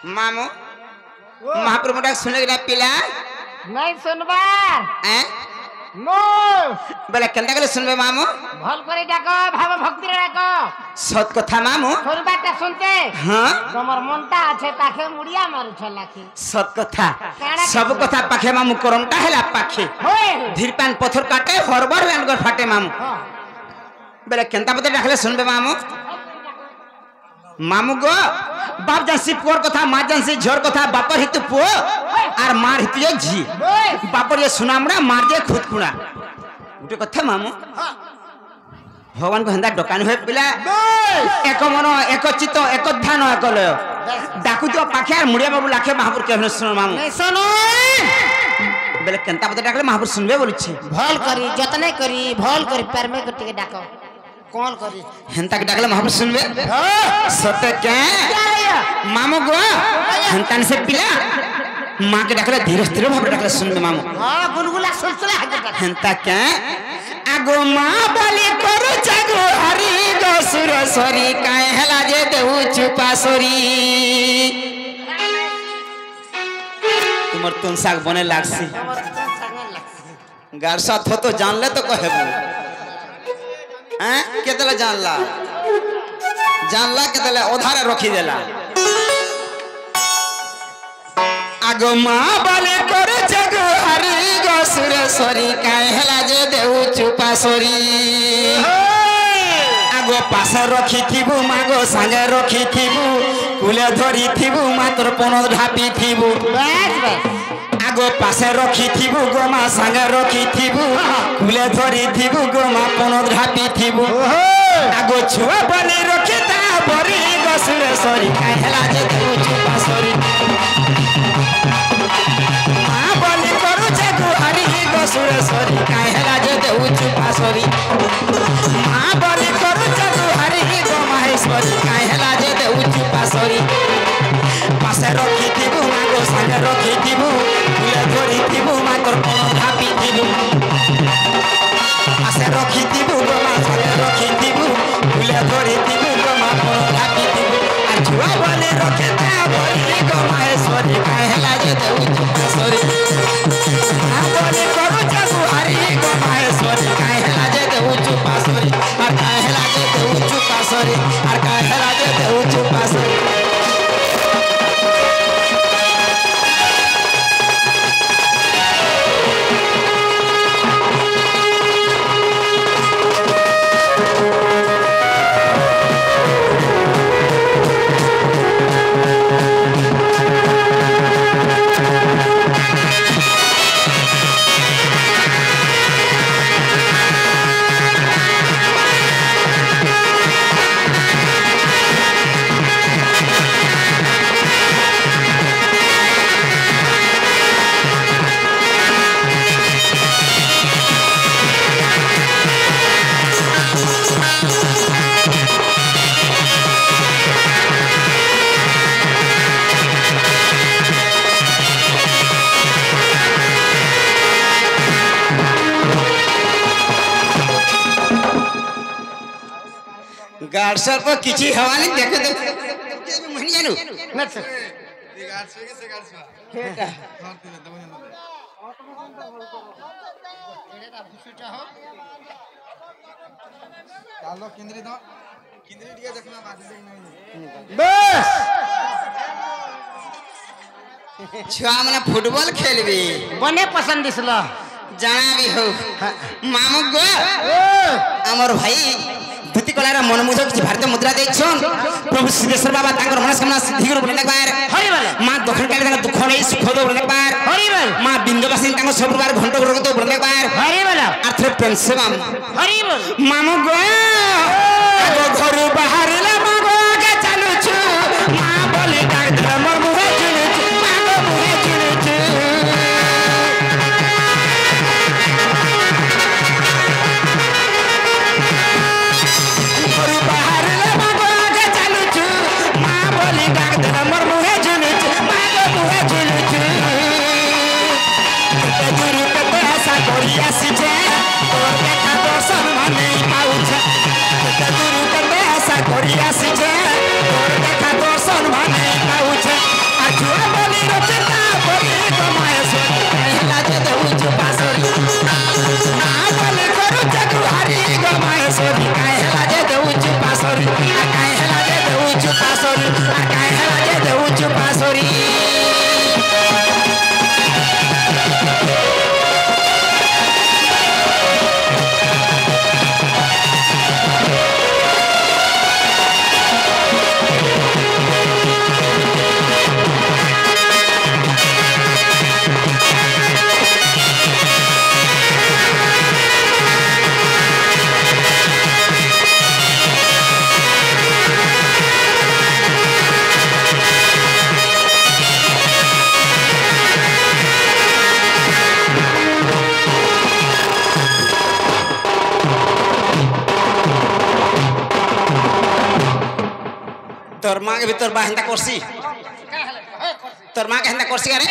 मामू महाप्रभु डाक सुने ना पिला नहीं सुनबा हैं नो बोले केंदा गले सुनबे मामू भल करे डाको भाव भक्ति रे डाको सत कथा मामू सुनबाटा सुनते हां तमर मनटा আছে পাখে মুড়িয়া মারুছ লাখি सत कथा सब कथा पाखे मामू करमटा हैला पाखे होय धीरपान पत्थर काटे हरबर वेनगर फाटे मामू बोले केंदा बदे डाकले सुनबे मामू मामू गो बाप जानसी पुअर कथा माँ जानसी झोर कथा बापर हितु पुओ आर मार हितु झी बापर ये सुनामड़ा मार जे खुद कुणा गुटे कथा मामू भगवान को हंदा डकान होए पिला एक मन एक चित्त एक ध्यान एक लय डाकु तो पाखे आर मुड़िया बाबू लाखे महापुर के सुन मामू नहीं सुनो बेले केंता बदे डाकले महापुर सुनबे बोलछि भल करी जतने करी भल करी पैर में कटे डाको कौन करी हेंता के डाकले महापुर सुनबे सत्य क्या मामू गो हेंतान से पिला माँ के डाकले धीरे धीरे भाव डाकले सुनबे मामू हां गुलगुला सुलसुला है हेंता क्या आगो माँ बलि करू जागो हरि गो सुर सरी काहे हला जे देउ चुपा सरी तुमर तुन साग बने लागसी गारसा थो तो जान ले तो कहेबू हैं केतला जानला केतला उधारे रखी देला आगो माँ बले कर जग हरि गो सुर सरी काहे हला जे देउ चुपा सरी आगो पास रखी थिबू मागो संगे रखी थिबू कुले धरी थिबू मात्र पन ढापी थिबू बस बस आगो पासे रखी थिबू गोमा संगे रखी थिबू कुले धरी थिबू गोमा पन ढापी थिबू आगो छुआ बने रखी ता बरी गसुर सरी काहे हला जे देउ चुपा सरी मां बलि करू जगु हरि गसुर सरी काहे हला जे देउ चुपा सरी मां बलि करू जगु हरि गो माहेश्वरी काहे हला जे देउ चुपा सरी पासे रखी थिबू मागो संगे रखी थिबू कुले धरी थिबू मात्र पन ढापी थिबू पासे रखी थिबू गोमा संगे रखी थिबू कुले धरी थिबू गोमा पन ढापी थिबू आ छुआ बने रखे ता बरी गो माहेश्वरी काहे हला जे देउ चुपा सरी मां बलि करू जगु हरि गो माहेश्वरी काहे हला जे देउ चुपा सरी आर काहे हला जे देउ चुपा सरी आर काहे हला जे देउ चुपा सरी गार्सर को किछि हवाली देखे दे मनि जानू न गार्स के से गार्स हेटा कालो केंद्री दिया देखना बाकी देख नहीं बस छुआ मने फुटबॉल खेलबी बने पसंद दिसला जाना भी हो मामू गो हमर भाई धुती कलार मनमुग्ध किछि भारतीय मुद्रा दैछन प्रभु सिद्धेश्वर बाबा तांकर मनस्कामना सिद्धि कर बोले बार हरि बोल मां दक्षिण काली तांकर दुख नै सुख दो बोले बार हरि बोल मां बिंदवासिनी तांकर सब बार घंटा गुरु तो बोले बार हरि बोल आथरे पेंसे मामू हरि बोल मामू गो आगो घर बाहरला मागो के चालू छु मां बोले डाक दे मोर मुहे चुनु छु मागो मुहे चुनु छु Korea করি তোর মাকে ভিতর বাহিন্দা করছি তোর মাকে হেন্দা করছি আরে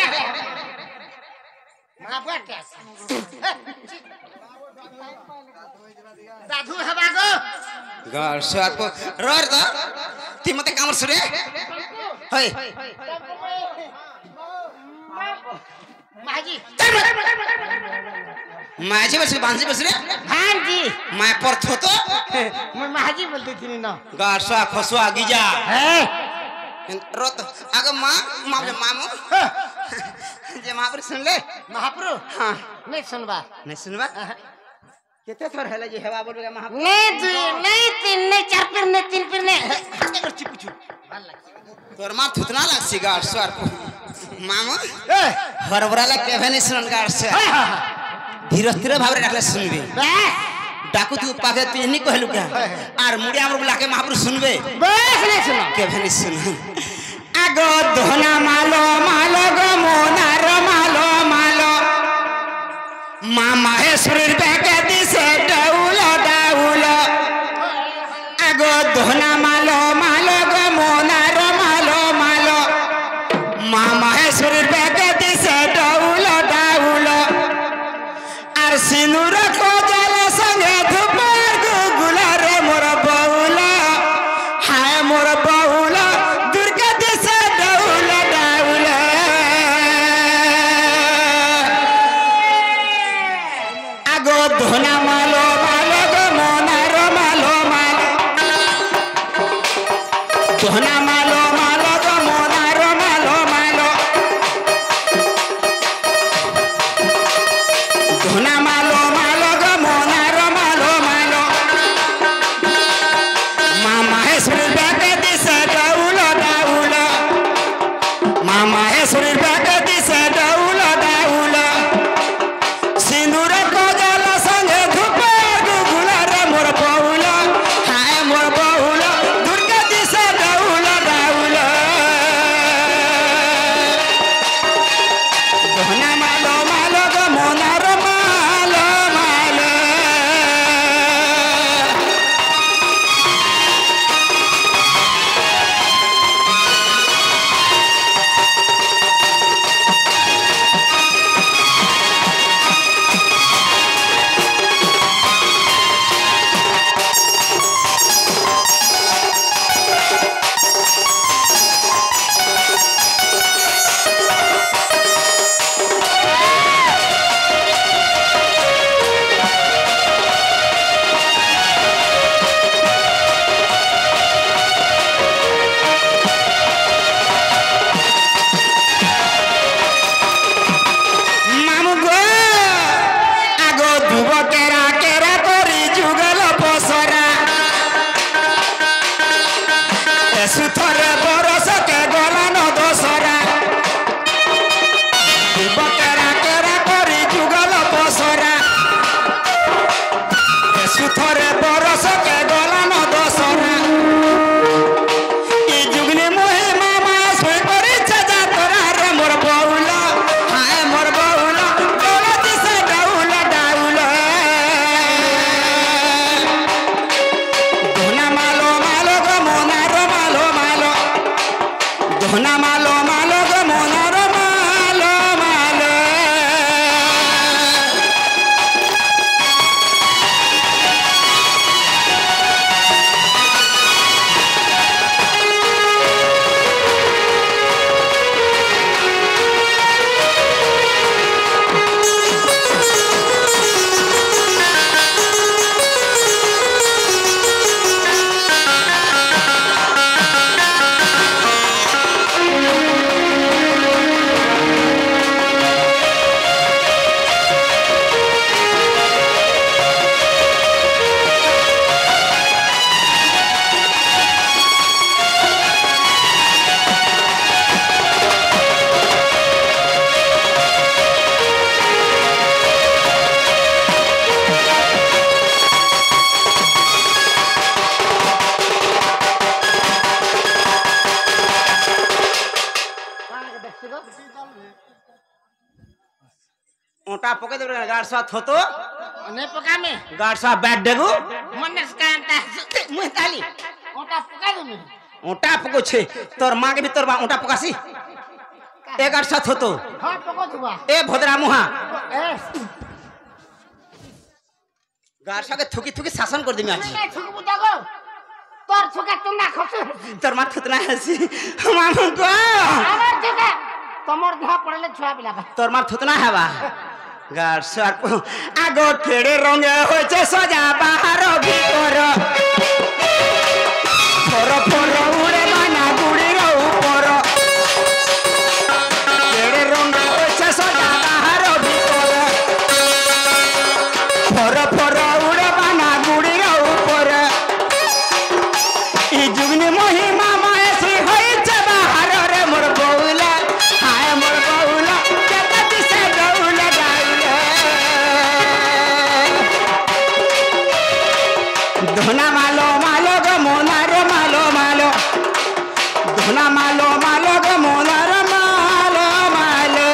মা বুয়াতে আছে দাদু হবা গো গার সাত কো রর দা তি মতে কামর সুরে হই মাজি মাঝে বসে বাঁধি বসে রে हाँ जी মায় পর থতো मैं महाजी बोलती थी ना গার সা খসুয়া গিজা है রত আগে মা মামলে মামু যে মহাপুর শুনলে महाप्रभु हाँ नहीं सुनबा नहीं सुनबा केते थोर हेला जे हेवा बोलबे महापुर नहीं दुई नहीं तीन नहीं चार फिर नहीं तीन फिर नहीं हाते करछि पुछु तोर मार थुतना लागसी गार स्वार मामू हरबराला केभे नहीं सुनन गार से धीरे धीरे भाबरे डाकले सुनबे बस डाकू तू पाके तू नहीं कहलु क्या आर मुड़िया हमर बुला के महापुर सुनबे बस नहीं सुनो केभे नहीं सुन आगो दोहना मालो मालो गो मोनार मालो मालो मा माहेश्वरीर बेके दिसे डाउलो डाउलो आगो दोहना मालो मालो गो मोनार मालो मालो मा माहेश्वरीर बेके दिसे डाउलो डाउलो आर सिनुर को जल संगे धुपार गुगुला रे मोर बहुला हाय मोर बहुला दुर्गा दिसे डाउलो डाउलो आगो धोना मालो मालो गो मोनार मालो मालो धोना मालो मालो गो मोनार मालो मालो धोना मालो मालो गो मोनार मालो मालो मामा है सुर बेके दिसे डाउलो डाउलो मामा है सुर बेके दिसे डाउलो डाउलो सिंदूर को जल संगे धुपे गुगुला रे मोर बहुला हाय मोर बहुला दुर्गा दिसे डाउलो डाउलो दोहना मालो मालो गो मोनार मालो मालो ओटा पके दे गाड़ सा थोतो ने पका में गाड़ सा बैठ देगु मन से कांता मुंह ताली ओटा पका दे ओटा पको छे तोर मां के भी तोर ओटा पकासी ए गाड़ सा थोतो हां पको दुआ ए भद्रा मुहा ए गाड़ सा के थुकी थुकी शासन कर दे मैं आज नहीं थुक बुता गो तोर थुका तुना खस तोर मां थुतना हसी मामू को आवाज देगा तमर देह पड़ले छुआ बिला तोर मां थुतना हवा गाड़ सा आगो केड़े रंगे होचे सजा बाहर भीतर फोर फोर उड़े माना गुड़ी रो ऊपर केड़े रंगे होचे सजा बाहर भीतर फोर फोर उड़े माना गुड़ी रो ऊपर ई जुगनी महिमा माए श्री होइचे बाहर रे मोर बौला हाय मोर बौला केते दिसे गौला गाइले धना मालो मालो गो मोना रे मालो मालो धना मालो मालो गो मोना रे मालो मालो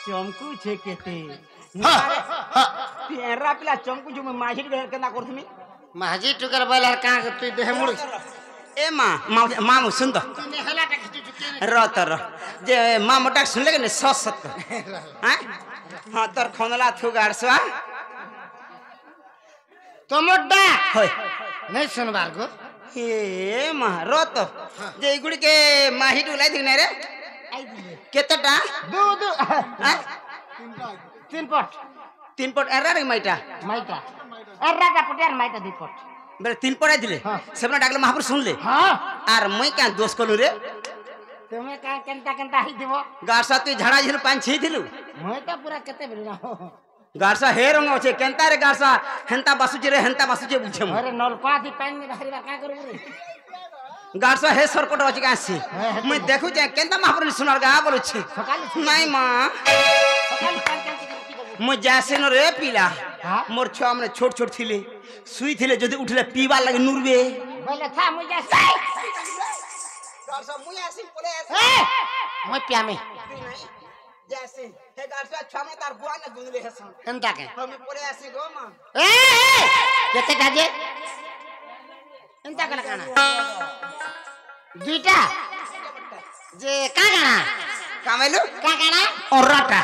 चमकू छे केते तेरा पिला चमकू जो माझी केना करथमी महाजी टुकर बलर का तू देह मुड़ ए मां मां सुन तो तूने हला टा खिचू चुके र जे मां मोटा सुन ले ने सस सत हां हां तोर खनला थु गाड़सवा तो मोड्डा होय नहीं सुनबार को हे मां जे गुडी के माही डुलाई दिने रे आई दिले केतटा दू दू हां तीन पट एरा रे माइटा एर्रा का पटियार माइटा दी पट बेले 3 पट दिले हां सबना डाकले महापुर सुन ले हां आर मैं क्या दोष कलु रे तुम्हें का केंता ही देबो गाड़सा तू झाड़ा झिल पान छी दिलु मैं तो पूरा केते बिना गाड़सा हे रंग छे केंता रे गाड़सा हेंता बासुचे रे हेंता बासुचे बुझे अरे नलका दी पानी में बाहरी का करू रे गाड़सा हे सरकट अछि कासी मैं देखु जे केंता महापुर सुनार गा बोलु छी नहीं मां सकाली पान की देबो मैं जासे न रे पीला हां मोर छुआ हमने छोट छोट थिले सुई थिले जदी उठले पीवा लगे नुरबे बोले था मुझे गाड़सा मुया आसी बोले ए मैं पिया में जैसे हे गाड़सा छुआ में तार बुआ ने गुंदले हसन एंता के हम बोले आसी गो मां ए केते काजे एंता कला काना दुईटा जे का गाना कामेलु का गाना ओराटा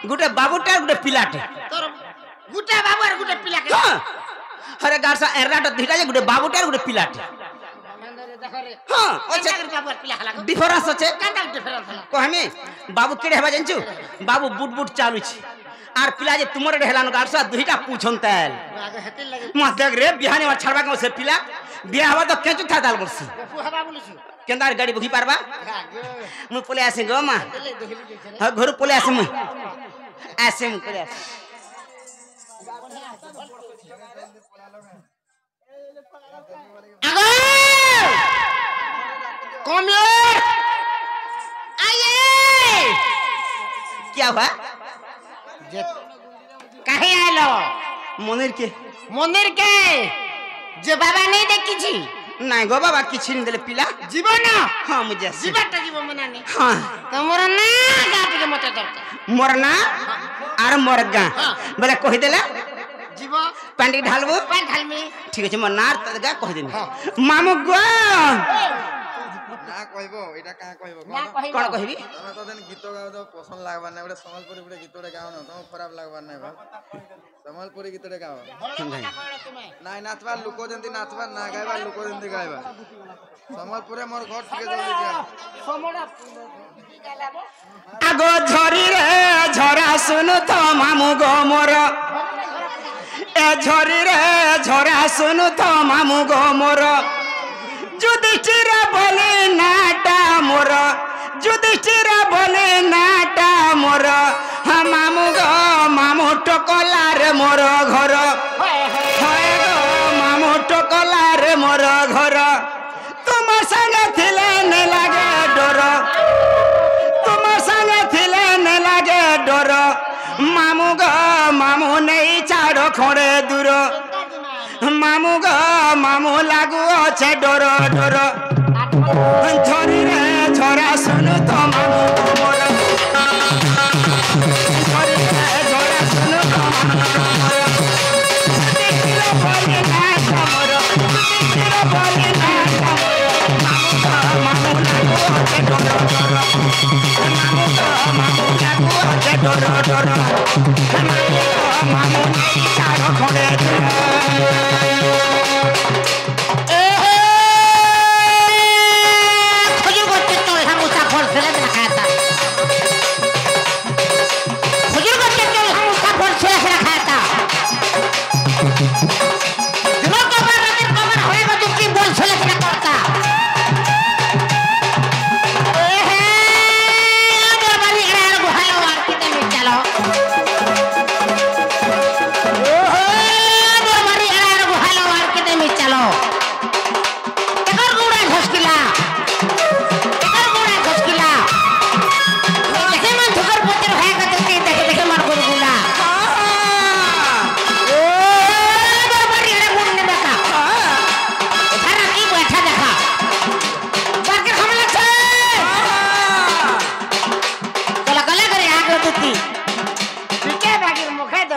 गुटे बाबूटा गुटे पिलाटे तोर गुटा बाबू और गुटे पिला के हां अरे गाड़सा एराटा दुईटा जे गुटे बाबूटा गुटे पिलाटे मंदरे देख रे हां अच्छा बाबू और पिला हला डिफरेंस আছে कांदा डिफरेंस हला को हमें बाबू केड़े हेबा जानछु बाबू बुट बुट चालू छी आर पिला जे तुमर हेलान गाड़सा दुईटा पूछन ताल आगे हेते लगे म देख रे बिहानी मार छड़बा के से पिला बिया हवा तो केचु था दाल बरसी फु हवा बोलछु केंदार गाड़ी बुही पारबा मु पोले आसे गो मा ले देखली जे ह घर पोले आसे मु पोले आसे आगो कमियो आइए क्या हुआ जे काहे आलो मनिर के जे बाबा नहीं देखी छी नहीं गो बाबा किछि नहीं देले पिला जीवन हां मुझे जीवटा जीव मनानी हां तमर ना गाट के मते दरकार मोरना आर मोरगा बोले कहि देला जीव पानी ढालबो पान ढालमी ठीक है मोर नार तगा कहि देनी मामू गो ना कहबो एटा का कहबो ना कहि कोन कहबी तमे तो देन गीत गाओ तो पसंद लागबा ना एटा संबलपुरी गुटे गीतोडे गाओ ना तो खराब लागबा ना बा संबलपुरी गीतोडे गाओ नाइ नाचबा लोको जंती नाचबा ना गायबा लोको जंती गायबा संबलपुरे मोर घर ठीक जल्दी जा समोडा आगो झरी रे झरा सुनु तो मामू गो मोर ए झरी रे झरा सुनु तो मामू गो मोर युधिष्ठिर बोले नाटा मोर युधिष्ठिर बोले नाटा मोर मामू गो मामू टोकला रे मोर घर हाय गो मामू टोकला रे मोर घर तुम संग थिले ने लागे डर तुम संग थिले ने लागे डर मामू गो मामू नहीं छाड़ खड़े दूर मामू गो मामू लागू अच्छे डर डर झरी रे झरा सुनु तो मामू मोर झरी रे झरा सुनु तो मामू बोले ना मोर बोले ना मामू लागू अच्छे डर डर मामू लागू अच्छे डर डर मामू नहीं छाड़ खड़े दूर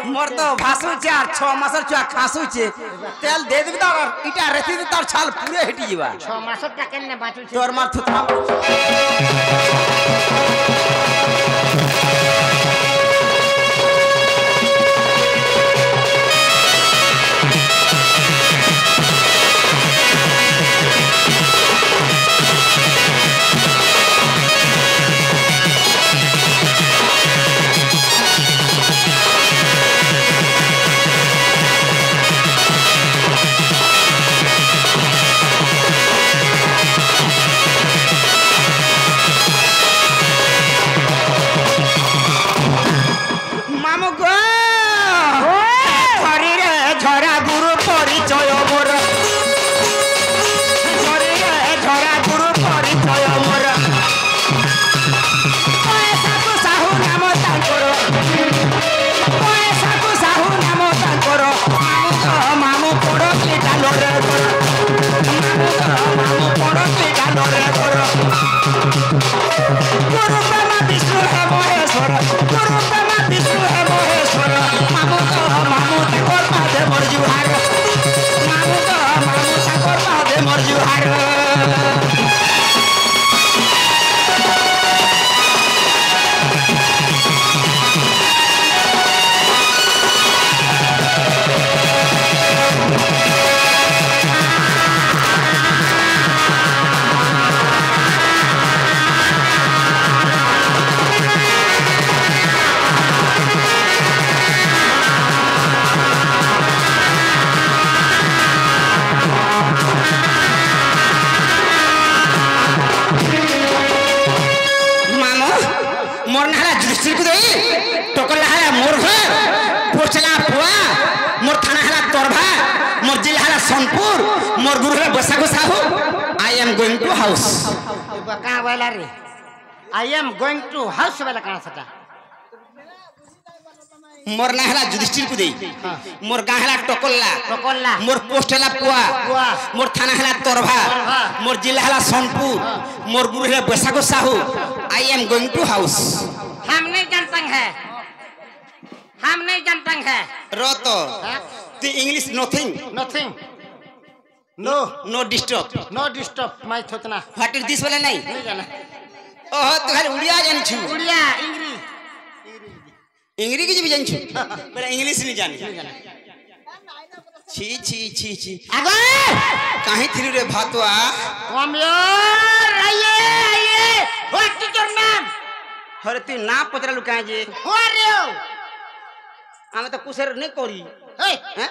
मोर तो भासु चार 6 मासर चुआ खासु छे तेल दे देबी तार इटा रेती दे तार छाल पूरे हटी जीवा 6 मासर टा केने बाचू छे तोर मार थुथरा सोनपुर मोर गुरु है बसाको Sahu I am going to house कहाँ वाला रे I am going to house वाला कहाँ सटा मोर नाहला युधिष्ठिर को दे मोर गाहला टोकल्ला टोकल्ला मोर पोस्ट हला पुआ मोर थाना हला तोरभा मोर जिला हला सोनपुर मोर गुरु है बसाको Sahu I am going to house हम नहीं जानते हैं हम नहीं जानते हैं रोतो the English nothing no disturb मैं थोतना व्हाट इज दिस वाला नहीं जाना ओह तो खाली उड़िया जान छु उड़िया इंग्री की भी जान छु पर इंग्लिश नहीं जानी छी छी छी छी आगे काहे थिरु रे भातवा कम यार आइए व्हाट इज योर नेम हरे तू ना पचरालु काहे जे हो रे आमे तो कुसर नहीं करी हैं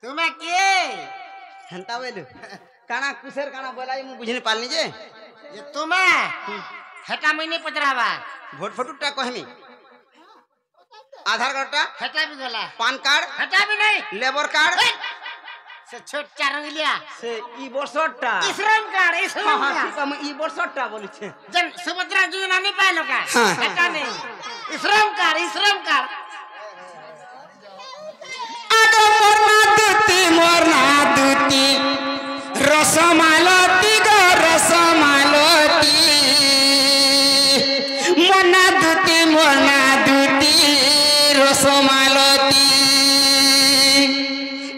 तुम्हें के हंता बोलू काना कुसर काना बोला मु बुझने पालनी जे ये तुम्हें हेटा महीने पचरावा भोट फोटोटा कहमी आधार कार्डटा हेटा भी गला पान कार्ड हेटा भी नहीं लेबर कार्ड से छोट चारंग लिया से ई बोसटटा इश्रम कार्ड इश्रम हां कार्ड हम ई बोसटटा बोली छे जन सुभद्रा योजना नहीं पाए लोग हाँ। हेटा नहीं इश्रम कार्ड आगो मोरना दुती रसमालती गो रसमालती मोरना दुती रसमालती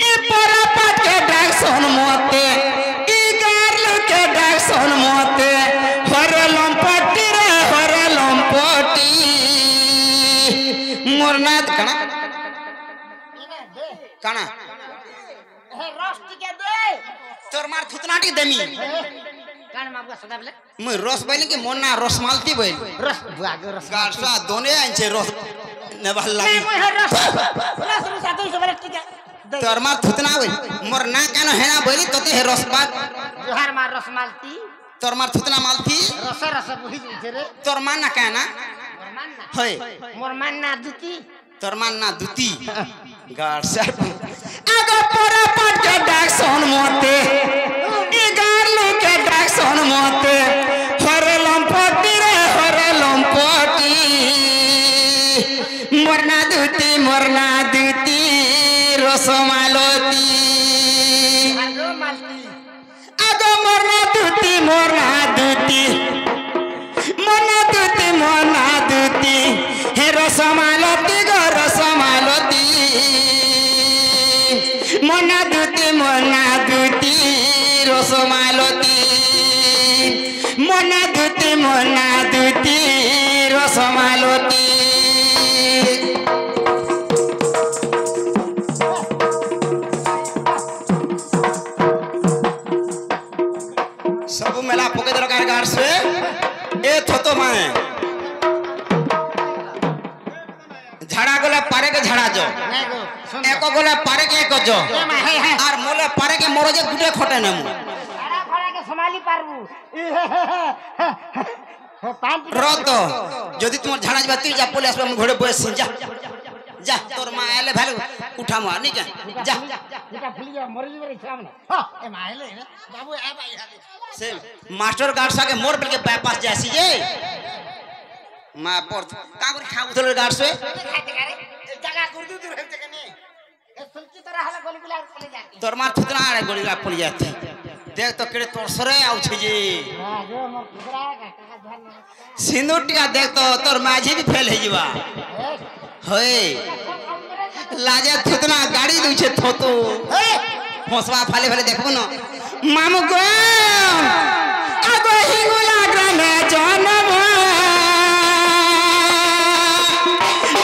ए परपट के डाक्सन मते ई गार्ल के डाक्सन मते हरे लंपटी रे हरे लंपटी मोरना काना हे रोस्ट के दे तोर मार थुतनाटी देमी कान माबगा सदा बले मैं रस बैली कि मोना रसमालती बैल रस भाग रस गाड़सा दोने आंचे रस नेबाल नहीं लागी मैं रस सातो सबले ठीक है तोर मार थुतना बैल मोर ना कानो हेना बैली तोते हे रस बात जोहार मार रस मालती तोर मार थुतना मालती रस बुही जे रे तोर मान ना कहना होय मोर मानना दुती तोर मान ना दुती गाड़सा आगो पोरा पट के डाक्सन मोते ई गार्ल के डाक्सन मोते हरे लंपटी रे हरे लंपटी मोरना दुती रसमालती आगो मालती आगो मोरना दुती हे रसमालती गो रसमालती मोना दुती रसमालती मोना दुती रसमालती सब मेला पके दरकार गाड़ से ए थतो माए झाड़ा गला पारे के झाड़ा जो नहीं गो सुन एको गला पारे के एको जो है और मोले पारे के मोरो जे गुटे खोटे ने मु अरे फड़ा के संभाली पारबू पांच रत जदी तुम झाड़ा जबा ती जा पुलिस में घोड़े बस जा जा तोर मां आले भालू उठा मार नहीं क्या जा बेटा फुल गया मर जी रे सामने हां ए माइले बाबू ए भाई से मास्टर गार्ड सा के मोर पे के बाईपास जासी जे मां पर का कर खा उधर गार्ड से जगह गुर्दू दूर है जगह नहीं ए सुलकी तरह हला गोली गुला चले जाती तोर मार थुतना आड़े गोली ला पड़ जाती देख तो केड़े तोर सरे आउ छे जी हां जो मोर खुदरा का ध्यान सिंदूटिया देख तो तोर माझी भी फेल है जीवा होय लाजे थुतना गाड़ी दउ छे थोतो होसवा फाले फाले देखबो न मामू गो आगो हिंगुला ग्रामे जनम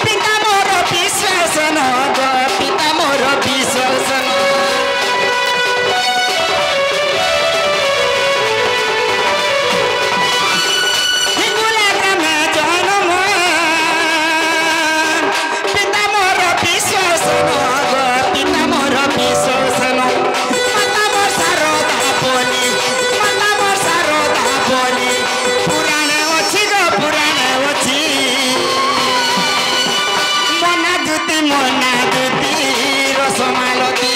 पिता मोर विश्वासन गो पिता मोर विश्वासन हिंगुला ग्रामे जनम पिता मोर विश्वासन गो पिता मोर विश्वासन माता मोर शारदा बोली माता मोर शारदा बोली पुराणे अछि गो पुराणे अछि मोना दुती रसमालती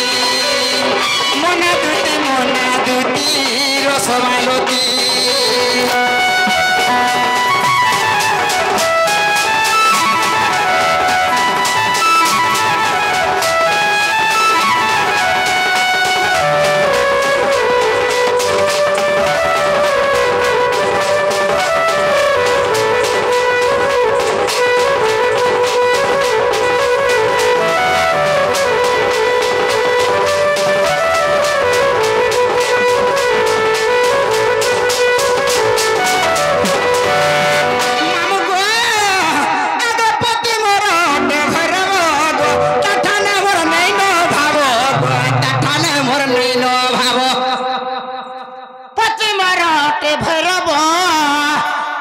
मोना दुती रसमालती मामू गो आगो पति मोर घर गो टाठाने मोर नैन भाव टाठाने मोर नैन भाव पति मरते भैरव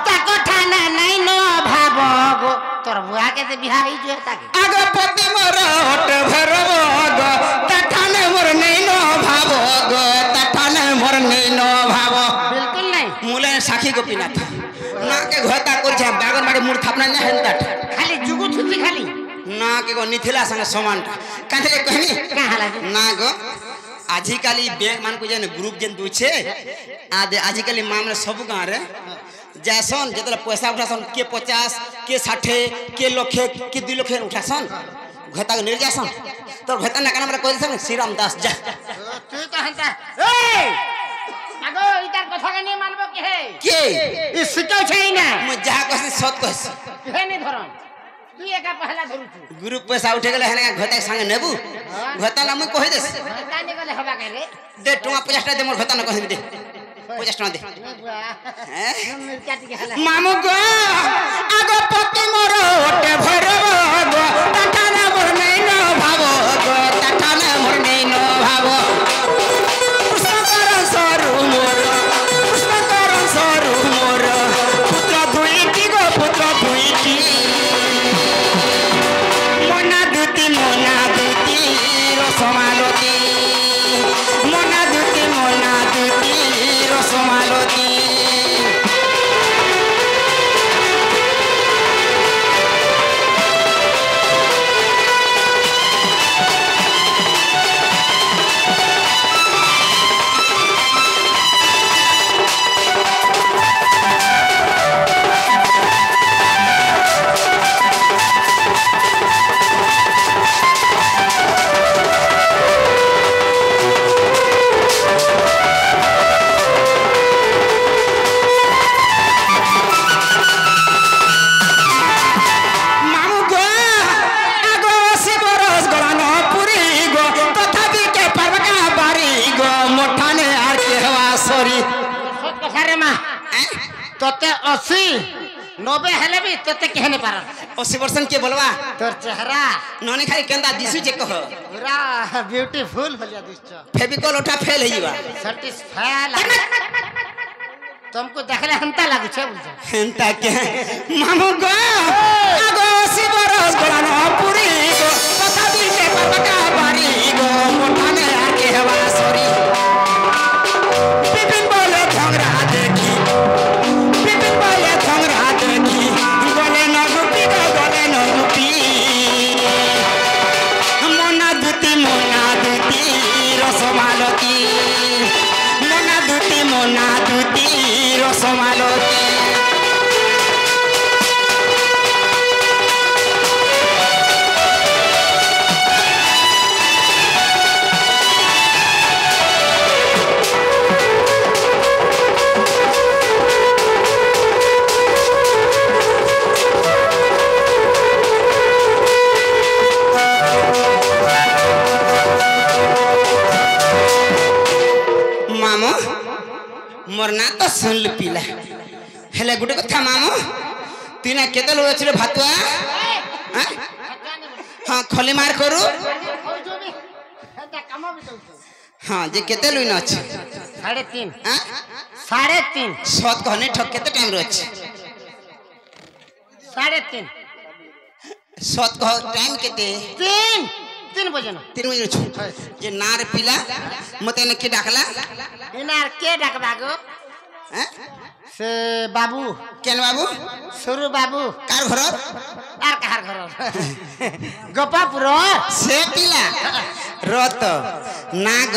ताको ठाना नहीं न भाव गो तोर तोर बुआ के से बिहार ही जो ताके आगे पति मोर हट भरब गो तठाने मोर नहीं नो भावो गो तठाने मोर नहीं नो भावो बिल्कुल नहीं मुले साखी गोपीनाथ ना के घोता कर छे बागन मारे मुड़ थापना ना हेंता खाली जुगु थुची खाली ना के गो निथिला संग समान कांथे कहनी का हाला ना गो आजिकाली बैंक मान को जेन ग्रुप जेन दुछे आदे आजिकाली मामले सब गां रे जैसन जेतला पैसा उठासन के 50 के 60 के लखे के 2 लखे उठासन घता निर् जासन तो घता ना काना हमरा कह देसन श्रीराम दास जा तू तो हंता ए आगो इतार कथा के नहीं मानबो के है के ई सिटो छै ना म जा कहस सत कहस हे नहीं धरन तू एका पहला धरु तू ग्रुप पैसा उठे गेले हने घता संग नेबू घता ना म कहि देस काने गले हवा के रे दे टुआ 50 टा दे मोर घता ना कहि दे 50 टका दे हैं मिर्चा टिके हला मामू गो आगो पति मोर ओटे भरब गो तठाने मोर नहीं नो भावो गो तठाने मोर नहीं नो भावो पुष्पकर सरू मोर पुत्र दुईटी गो पुत्र दुईटी मोना दुती रसमालती मोना दुती रसमालती तोते 80 90 हेले भी तोते कहने पार 80% के बोलवा तोर चेहरा नोनी खाली केंदा दिसु जे कह पूरा ब्यूटीफुल भलिया दिसछ फेविकॉल उठा फेल हेइबा सैटिस्फाई तुमको देखले हंता लागु छे बुझ हंता के मामू गो आगो 80 बरस गलानो पुरी गो पता दिल के पटका बारी गो मोठाने आके हवा सरी पिपिन बोले ठंगरा देखी गले न गुपी मोना दुती रसमालती मोना दुती रसमालती मामो मोर ना तो सुन ल पीला हेले गुटे कथा मामो तीना केते लोग छले भातुआ हां खली मार करू हां जे केते लोग न अछि 3.5 हां 3.5 सत कहने ठक केते टाइम रो अछि 3.5 सत कह टाइम केते 3 बजे न 3 बजे छु जे नार पीला मते न के डाकला इनार के डाकबा गो हैं से बाबू केन बाबू सुरु बाबू कार घर आर कार घर गोपापुर से पीला रत नाग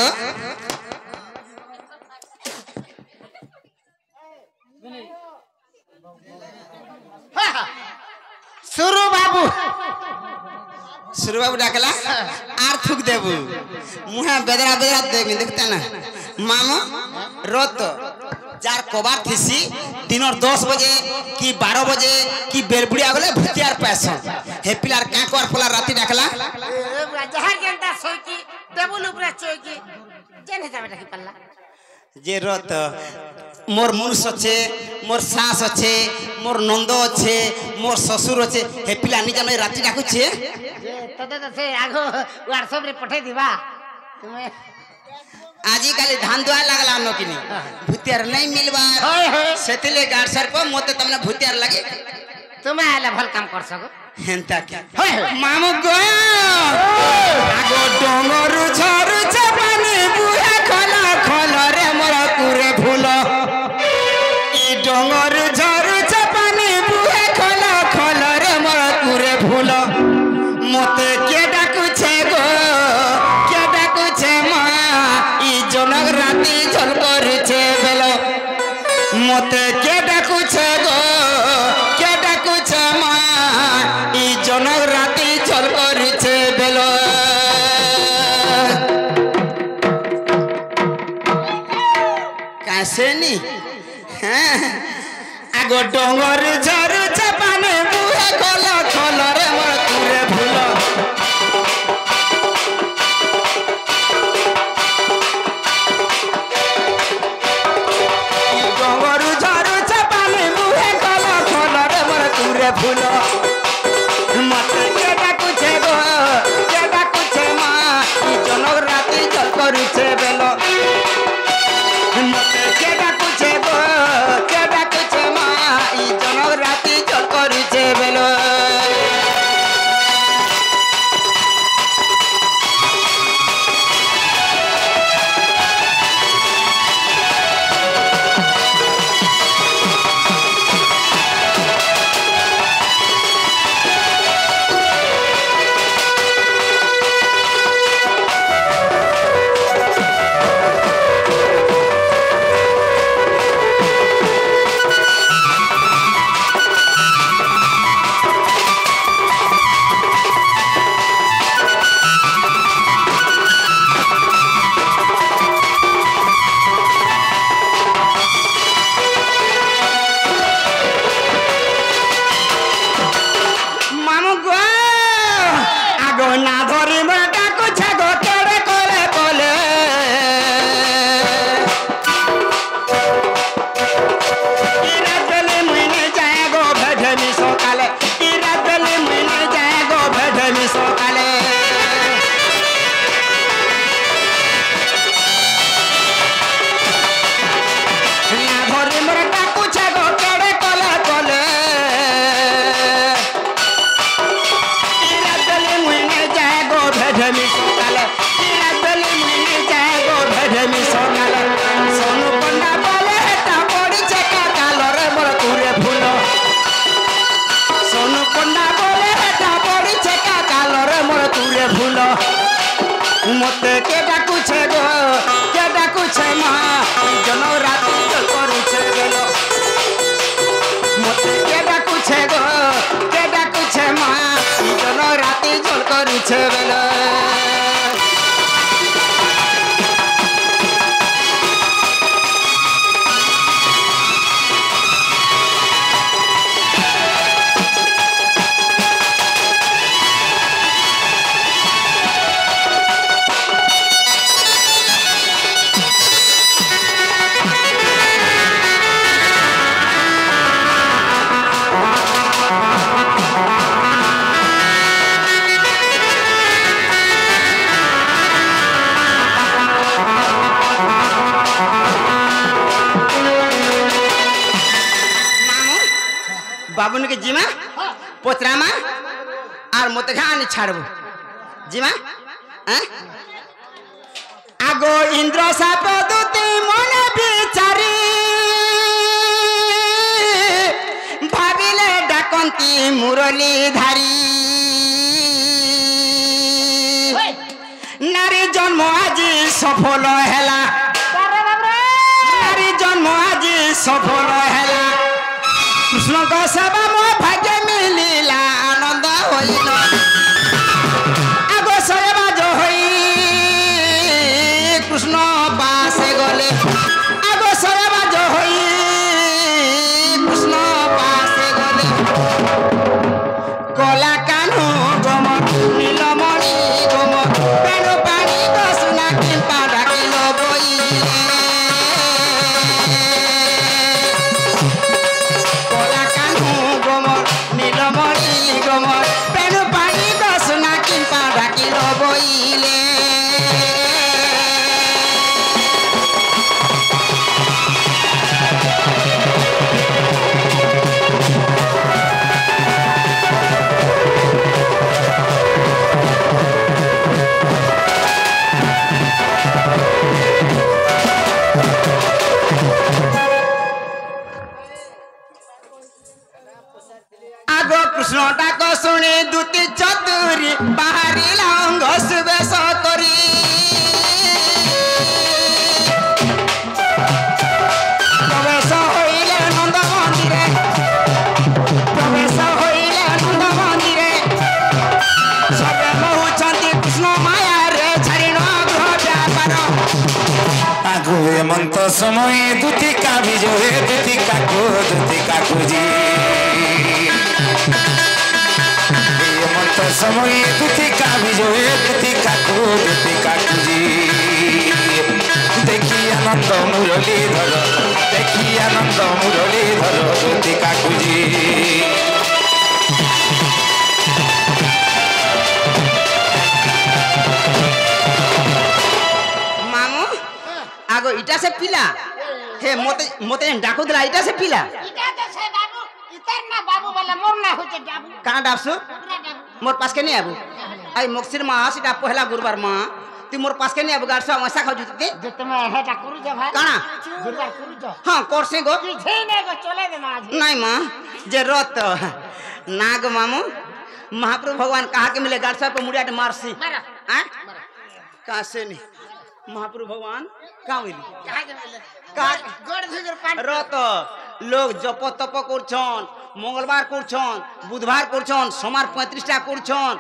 सुरु बाबू डाकला आर थुक देबू मुहा बेदरा बेदरा देबी देखता ना मामो रत जार कबार थिसी दिनर 10 बजे कि 12 बजे कि बेरबुड़िया गले भतियार पैसन हे पिलार का कर फला राती डाकला जहार जनता सोईकी टेबल ऊपर चोईकी जेने जाबे डाकी पल्ला जे रत मोर मुनुष अच्छे मोर सास अच्छे मोर नंद अच्छे मोर ससुर अच्छे हे पिला निजा में राती डाकु छे तते तो से आगो व्हाट्सएप रे पठाई दिबा तुमे आजी काली धान दुआ लागला न किनी भूतियार नहीं मिलबा सेतिले गाड़ सर को मोते तमने भूतियार लगे तुमे आले भल काम कर सको হেন্তা কি মামু গো আগো ডঙরু ঝরুছে পানি বুহে খলা খলরে মোর কুরে ফুল ই ডঙরু ঝরুছে পানি বুহে খলা খলরে মোর কুরে ফুল মতে কে ডাকুছে গো কে ডাকুছে মা ই জনক রাতি ঝল করছে বেল মতে কে ডাকুছে গো কে ডাকুছে মা ই জনক রাতি ঝল করছে বেল কাশেনি হ্যাঁ আগো ডঙর ঝরুছে পানি বুহে খলা খলরে মোর কুরে ফুল ডঙরু ঝরুছে পানি বুহে খলা খলরে মোর কুরে ফুল মতে কে ডাকুছে গো কে ডাকুছে মা ই জনক রাতি জল করুছে বেল মতে কে ডাকুছে গো কে ডাকুছে মা ই জনক রাতি জল করুছে বেল মামু গো আগো না ধরি মোর ডাকুছে গো কেড়ে কোলে কোলে ইরা বেলে মুইনে যায় গো ভেঢেমি সকালে ইরা বেলে মুইনে যায় গো ভেঢেমি সকালে না ধরি মোর ডাকুছে গো কেড়ে কোলে কোলে ইরা বেলে মুইনে যায় গো ভেঢেমি সকালে ইরা বেলে মুইনে যায় গো ভেঢেমি সকালে সোনু কন্যা বলে হেটা পড়িছে কাকালরে মোর কুরে ফুল সোনু কন্যা বলে হেটা পড়িছে কাকালরে মোর কুরে ফুল মতে কে ডাকুছে গো কে ডাকুছে মা ই জনক রাতি জল করুছে বেল মতে কে ডাকুছে গো কে ডাকুছে মা ই জনক রাতি জল করুছে বেল बाबुन के जिमा पोतरामा और मत घानी छाड़बो जिमा आगो इंद्र साप दूती मन बिचारी भाविले डाकंती मुरली धारी नारी जन्म आज सफल हेला नारी जन्म आज सफल हेला कृष्ण को सेवा मो भाग्य मिलिला आनंद होइल आगो सेवा जो होई कृष्ण पासे गले आगो सेवा जो होई कृष्ण पासे गले कला कानु गम नीलमणि गम पेणु पानी को सुना किंपा डाकिल बई कला कानु দুতি চতুরি বাহারিলা অঙ্গ সুবেশ করি প্রবেশ হইলে নন্দ মন্দিরে প্রবেশ হইলে নন্দ মন্দিরে সবে বহুଛନ୍ତି কৃষ্ণ মায়ারে ছাড়িণ গ্রহ ব্যাপার আগু হেমন্ত সময়ে দুটি কাবিজ হে দুটি কাকু জি হেমন্ত সময়ে দুটি কাবিজ হে দুটি কাকু জি দেখি আনন্দ মুরলীধর দেখি আনন্দ মুরলীধর দুটি কাকুজি मामू आगो इटा से पिला हे मोते मोते डाकू दिला इटा से पिला इटा तो से बाबू इतर ना बाबू वाला मोर ना होचे बाबू कहाँ डाबसु मोर पास के नहीं आबू आई मोक्सिर माँ सीधा पहला गुरुवार माँ तू मोर पास के नहीं आबू गाड़ सो वैसा खाओ जुते जो तुम हेटा करू जो भाई काना गुरुवार करू जो हाँ कोर्से गो की छे ने को चले दे ना आज नहीं माँ जे रोत नाग मामू महाप्रभु भगवान कहा के मिले गाड़ साहब को मुड़िया मारसी मारा हाँ कहाँ से नहीं महाप्रभु भगवान कहाँ मिली कहा के मिले कहा गोड़ झुगर पाट रत लोग जप तप करछन मंगलवार करछन बुधवार करछन सोमवार 35टा करछन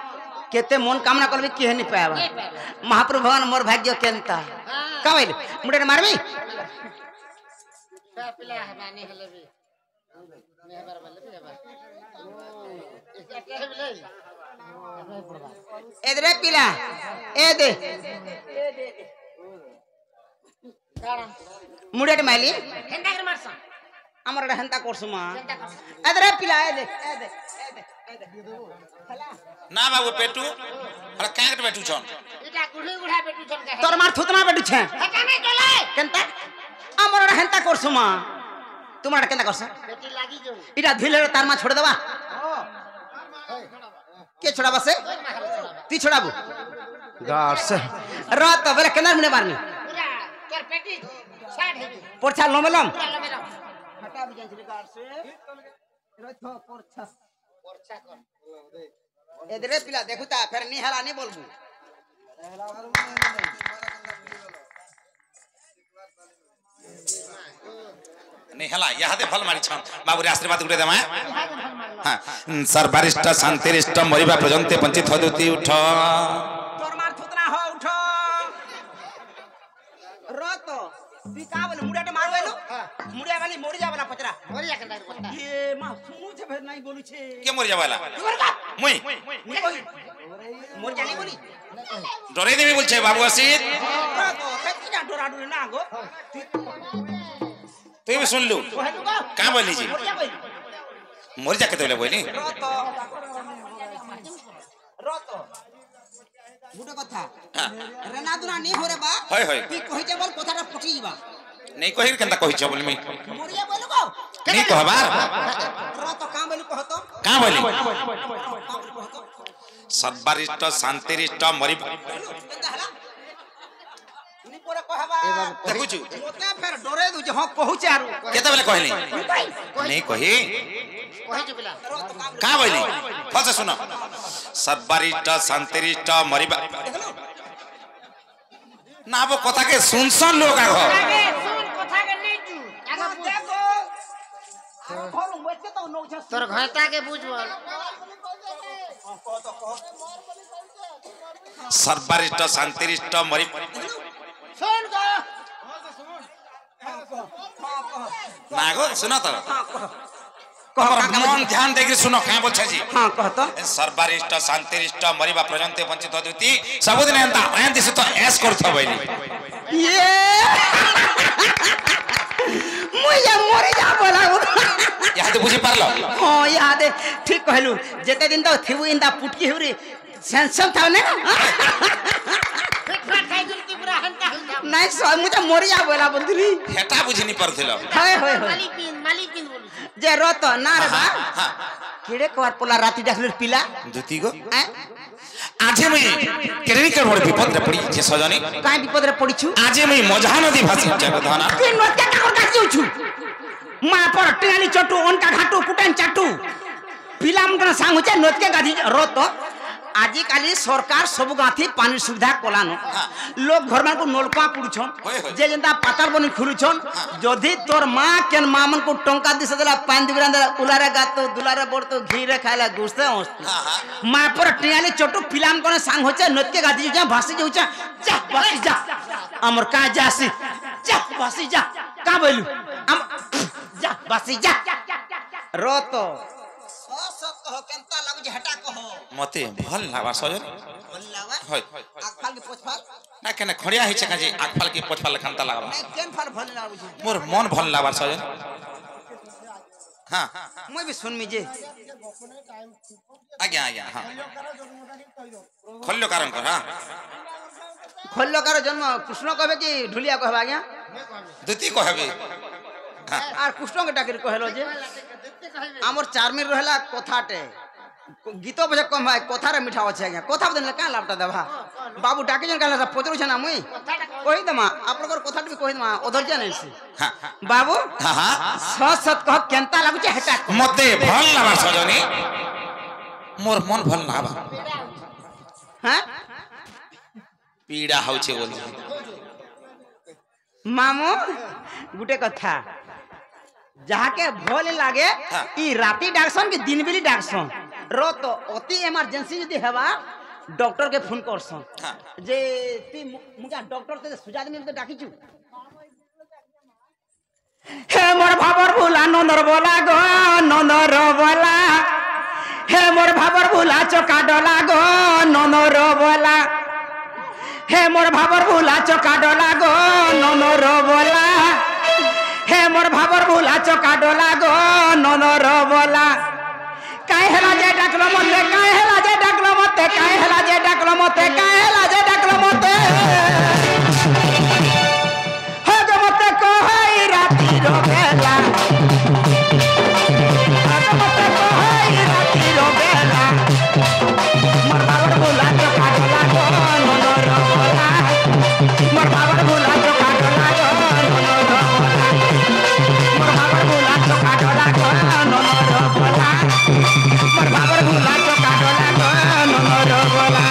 केते मन कामना करबे केहे नहीं पाएबा महाप्रभु भगवान मोर भाग्य केनता का होइल मुडे मारबी पिला हमानी हले भी मेहबर वाले भी हबा इसका क्या है मिले एदरे पिला ए दे कारण मुडे माइली हेंडा कर मारसा हमर हेंता करसुमा एदरे पिला ए दे ना बाबू पेटू अरे कांगट पेटू छन इटा गुढ़ी गुढ़ा बेटू छन का तोर मार थुतना बेटू छे हेटा नहीं चले केनता हमर हेंता करसुमा तुम्हारा केनता करस बेटी लागी जो इटा धिले तार मा छोड़ देबा के छोड़ाबा से ती छोड़ाबू गार्ड से रात बेरे केना मुने मारनी पूरा तोर पेटी साइड है पोरछा लोमेलम पूरा लमेला हटा भी जाई गार्ड से रथो पोरछा वर्षा कर एदरे पिला देखुता फिर नी हला नहीं बोलबू नहीं हला यहाँ दे फल मारी छन बाबू रे आशीर्वाद गुडे देमा हां सर्वरिष्ठ शांतिरिष्ट मरिबा पर्यंत पंचित होदुती उठ तोर मार थुतना हो उठो रत बिकावल मुड़ाटे मारवेलो मुड़िया वाली मोड़ी जावला पचरा मोरिया के नहीं बोलता ये मा सुनु छे फिर नहीं बोलू छे के मरि जावाला मुई मोर जानी बोली डरे देबी बोलछे बाबू असित रत कति ना डोरा डोरे ना गो तू भी सुन लू कहलु गो का बोली जी मोर जा बोली मरि जाके तोले बोली रत गुड कथा रेना दुना नहीं हो रे बा होय होय ती कहि जे बोल कथाटा फटी जीवा नहीं कहिर केनता कहि छ बोली मी मोरिया बोलु गो नहीं कहबार रत का बोलु कहतो का बोली सर्वरिष्ठ शांतिरिष्ट मरि केनता हला नी पोरे कहबा देखुछु मोते फेर डरे दु जे हां कहू चारू केते बेले कहली नहीं कहि कोई जो बिला का बोली फल से सुनो सर्वरिष्ठ शांतिरिष्ट मरिबा ना वो कथा के सुन लोग आगो आगे सुन कथा के नहीं तू आगे देखो खोल मोते तो नो छ तोर घरता के बुझ बोल सर्वरिष्ठ शांतिरिष्ट मरि सुन गो नागो सुनो तो कह मन ध्यान देके सुनो का बोल जी हां कहतो सर्वरिष्ठ शांतिरिष्ट मरिबा पर्यंत वंचित होदुती सबुदिन एंता एं दिस तो ऐस करथ बैली ये मुझे मरे जा बोला यहाँ तो बुझी पारलो हां याद है ठीक कहलु जेते दिन तो थिबु इंदा पुटकी हुरी सेंसन था ने फिट फाट खाई गुलती पूरा हंटा हंटा नहीं सो मुझे मरे जा बोला बंधुरी हेटा बुझी नहीं परथिलो हाय होय होय मालिकिन बोलू जे रत ना रे बा हां केड़े कोर पोला राती देखले पिला दुती गो आजे मैं केरनी के मोर विपद रे पड़ी जे सजनी काई विपद रे पड़ी छु आजे मैं मजा नदी भासी जाबे धना तीन नत्या का कर काची छु मा पर टेनी चटू ओनका घाटू कुटान चाटू पिला मन सांग होचे नोत के गाधी रोत आजि काली सरकार सब गाथी पानी सुविधा कोलानो लोग घर में को नलकुआ पुड़छन जे जनता पाताल बनी खुलुछन जदी तोर मां केन मामन को टंका दिस देला पान दिबरान देला उलारे गातो दुलारे बड़तो घीरे खाइला गुस्ते होस्त मां पर टियाली चटू पिलाम कोने सांग होचे नोत के गाधी जा भासी जाउचा जा भासी जा हमर का जासी जा भासी जा का बोलू हम जा भासी जा रोतो सत कहो केनता लागु जे हटा कहो मते भल लावा सजन भल लावा होय आखफाल के पोछफाल ना केने खड़िया हिचे काजे आखफाल की पोछफाल खानता लागबा नहीं केन फाल भल लाउ जे मोर मन भल लावा सजन हां मैं भी सुन मिजे आज्ञा आज्ञा हां खोल्लो कारण कर हां खोल्लो करो जन्म कृष्ण कहबे कि ढुलिया कहबा आज्ञा दुती कहबे आर कृष्ण के टाकिर कहलो जे हमर चारमिर रहला कथाटे गीतो बजे कम भाई कथा रे मिठा अछि आज्ञा कथा बदन का लाभटा देबा बाबू डाके जन कहला पचरू छ ना मुई कहि दमा आपनकर कथाट भी कहि दमा ओधर जे नै छी बाबू हां हां सत सत कह केनता लागु छै हटा मते भल लावा सजनी मोर मन भल लावा हां पीड़ा होचे बोली मामू गुटे कथा जहाँ के भोल लागे ई राती डाकसन कि दिन बेली डाकसन रो तो अति इमरजेंसी यदि हेबा डॉक्टर के फोन करसन जे ती मुगा डॉक्टर ते सुजाद में तो डाकिचू हे मोर भाबर भुला नंदर बोला गो नंदर बोला हे मोर भाबर भुला चका डला गो नंदर बोला हे मोर भाबर भुला चका डला गो नंदर बोला हे मोर भाबर भुला चका डला गो नंदर बोला काहे हला जे डाकलो मते काहे हला जे डाकलो मते काहे हला जे डाकलो मते काहे हला जे डाकलो मते हो गो मते कहई राती रो बेला हो गो मते कहई राती रो बेला मोर भाबर भुला चका डला गो नंदर बोला मोर भाबर भुला चका डला गो नंदर बोला मोर भाबर भुला चका डला गो नंदर बोला मोर भाबर भुला चका डला गो नंदर बोला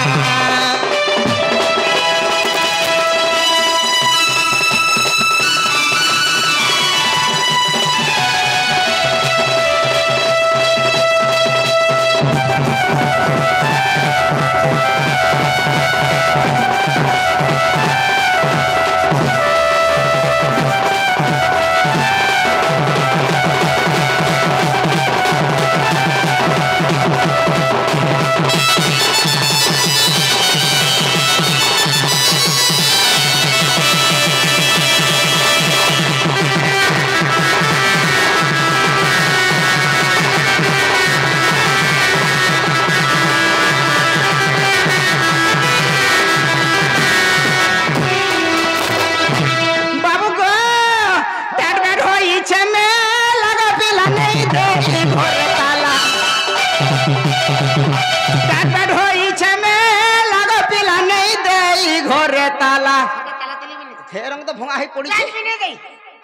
फेरंग तो भंगा ही पड़ी जान भी नहीं गई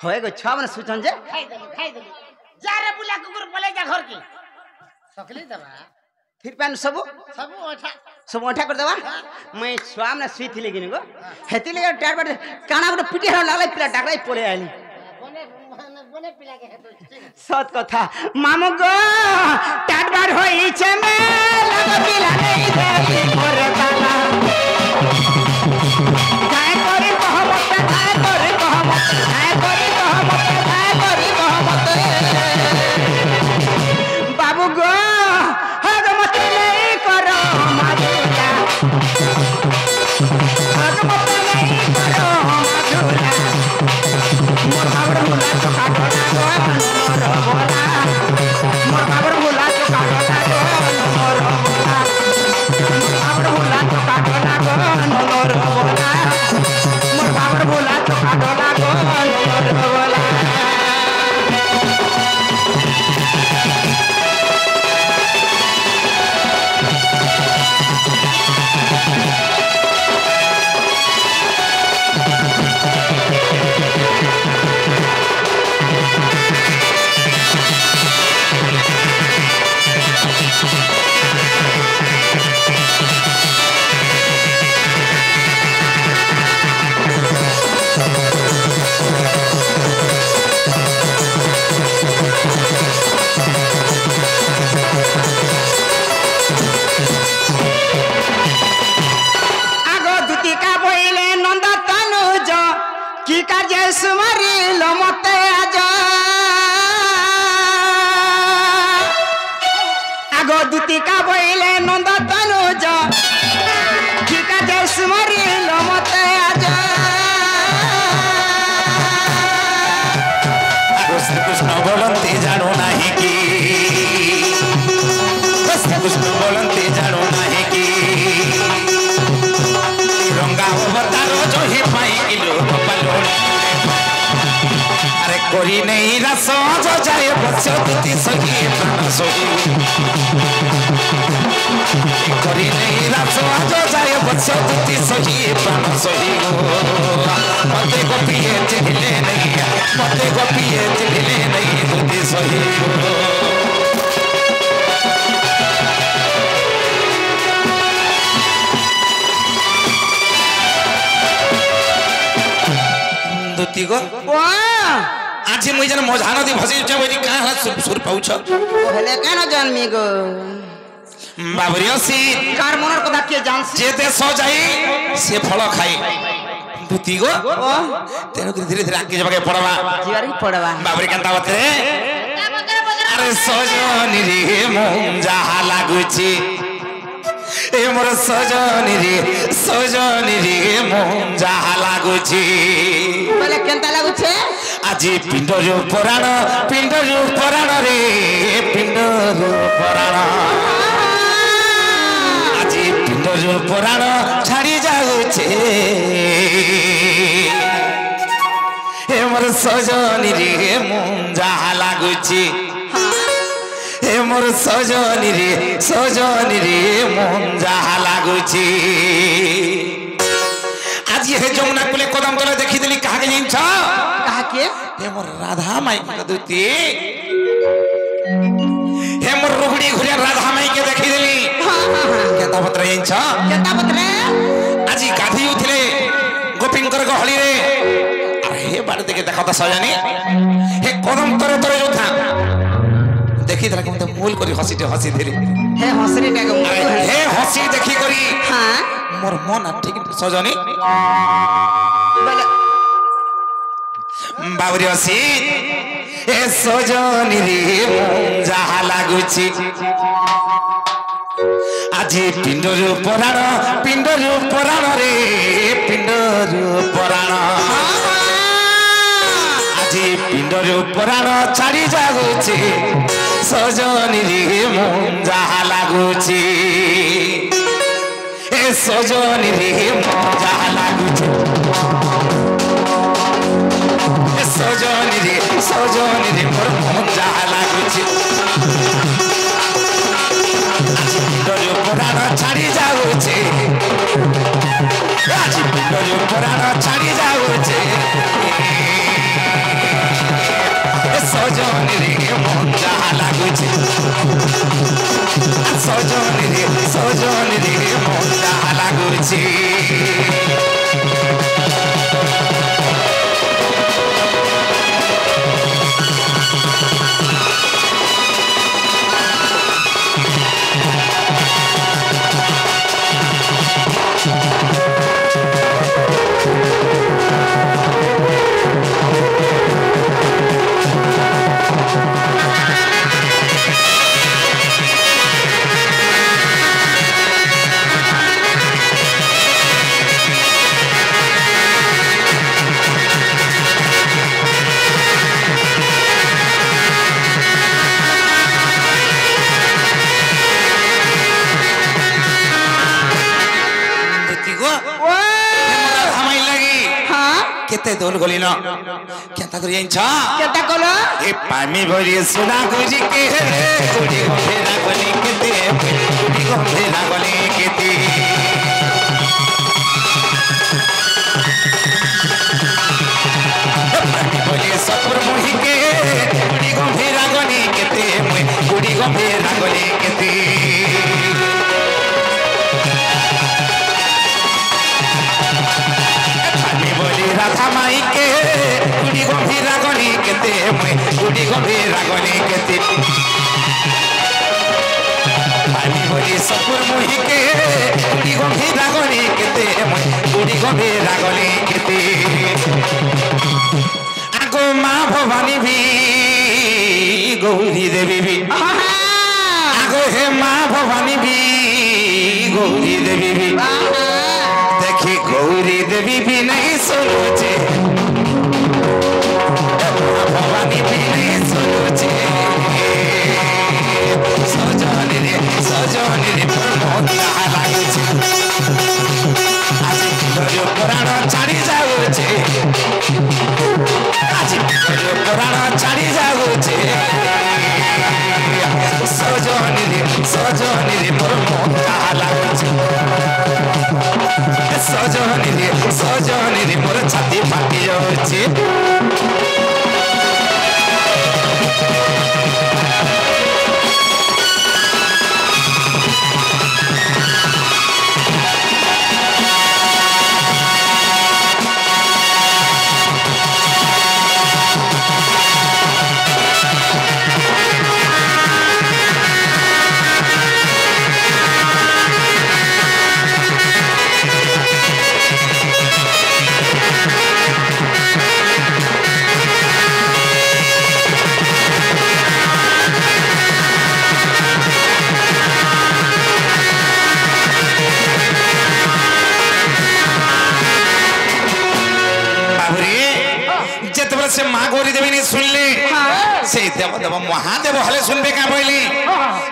होए गो छा मन सुचन जे खाई दली जा रे बुला कुकुर बोले जा घर की सकली दबा फिर पैन सब ओठा कर देबा मैं स्वाम ने सुई थी लेकिन गो हेती ले टायर पर काना को पिटी हर लागले पिला डाकलाई पड़े आइली बोने पिला के हेतो सत कथा मामू गो टाट बार होई छे में लग पिला नहीं दे मोर ताला काय करी कहमत काय करी कहमत काय करी कहमत काय करी कहमत बाबू गो हग मत नहीं करो माधुला हग मत नहीं करो माधुला मोर भाबर भुला चका डला गो मोर बोला मोर भाबर भुला चका डला गो मोर बोला मोर भाबर भुला चका डला गो मोर बोला मोर भाबर भुला चका डला गो मोर बोला सुमारी लो मते आज आगो दूती का बोले नंद तनुज ठीका जय सुमारी लो मते आज श्री कृष्ण बोलते जानो नहीं कि श्री कृष्ण बोलते जानो नहीं कि रंगा अवतारो जो ही पाई किलो पलो अरे कोरी नहीं रसो जो जाए बच्चों तुती सही प्राण सोही कोरी नहीं रसो जो जाए बच्चों तुती सही प्राण सोही मते को पिए चिले नहीं मते को पिए चिले नहीं तुती सही दुती को आज मुई जन मजा नदी भसी छ बनी का सुर पाउछ पहले केन जन्मी गो बाबरियसी कार मनर कथा के जान जे देश जाई से फल खाई दुती गो तेनु धीरे धीरे आगे जबके पड़वा जीवारी पड़वा बाबरी कांता बते अरे सजनी रे मन जहा लागुची ए मोर सजनी रे मन जहा लागुची बोले केनता लागु छे আজি পিণ্ডর পুরাণ রে পিণ্ডর পুরাণ আজি পিণ্ডর পুরাণ ছাড়ি যাচ্ছে হে মোর সজনী রে মন যাহা লাগুছি হে মোর সজনী রে মন যাহা লাগুছি आज हे जमुना कुले कदम तले देखि देली कहा के जिन छ कहा के हे मोर राधा माई के दुती हे मोर रुगड़ी घुरिया राधा माई के देखि देली केता पत्र जिन छ केनता पत्रे आजी गाधी उठले गोपिंकर गहली रे अरे हे बार देखे देखा त सजनी हे कदम तरे तरे जो था देखि देला के मूल करी हसी देली हे हसरी टाके हे हसी देखि करी हां मोर मन ठीक सजनी बोले बाबरी असी ए सजनी रे मन जहा लागुची আজি পিণ্ডর পুরাণ রে পিণ্ডর পুরাণ আজি পিণ্ডর পুরাণ ছাড়ি যাগুছি সজনী রে মন যাহা লাগুছি এ সজনী রে মন যাহা লাগুছি সজনী রে মোর মন যাহা লাগুছি আজি পিণ্ডর পুরাণ ছাড়ি যাগুছি আজি পিণ্ডর পুরাণ ছাড়ি যাগুছি সজনী রে মন যাহা লাগুছি সজনী রে মন যাহা লাগুছি केते दोल गलिन केता करि जाइन छ केता कोलो ए पामी भरि सुना गुजी के गुडी फेरा गली केते गुडी फेरा गली केते पामी भरि सपुर मोहि के गुडी फेरा गली केते गुडी फेरा गली केते राधा माई के गुड़ी गंभीर गली केते गुड़ी गंभीर गली केते पानी गली सपुर मुही के उड़ी गंभीरा गली केते उड़ी गंभीरा गली केते आगो माँ भवानी भी गौरी देवी भी आगो हे माँ भवानी भी गौरी देवी भी देखी गौरी देवी भी नहीं सुनोचे भवानी भी नहीं सुनोचे सजनी रे मोहना लागुचे आज गयो पुराण छाड़ी जाउचे आज गयो पुराण छाड़ी जाउचे सजनी रे मोहना लागुचे सजनी रे मोर छाती फाटी जाउचे से माँ गौरी देवी ने सुन ले से देव देव महादेव हले सुनबे का बोली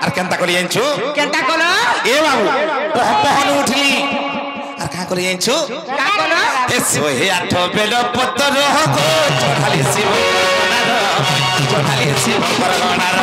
और केनता करी आंचू केनता कोलो ए बाबू पहन उठली और का करी आंचू का कोलो ए सोहे आठ बेल पत्तर हो गो चढ़ाली शिव परगणार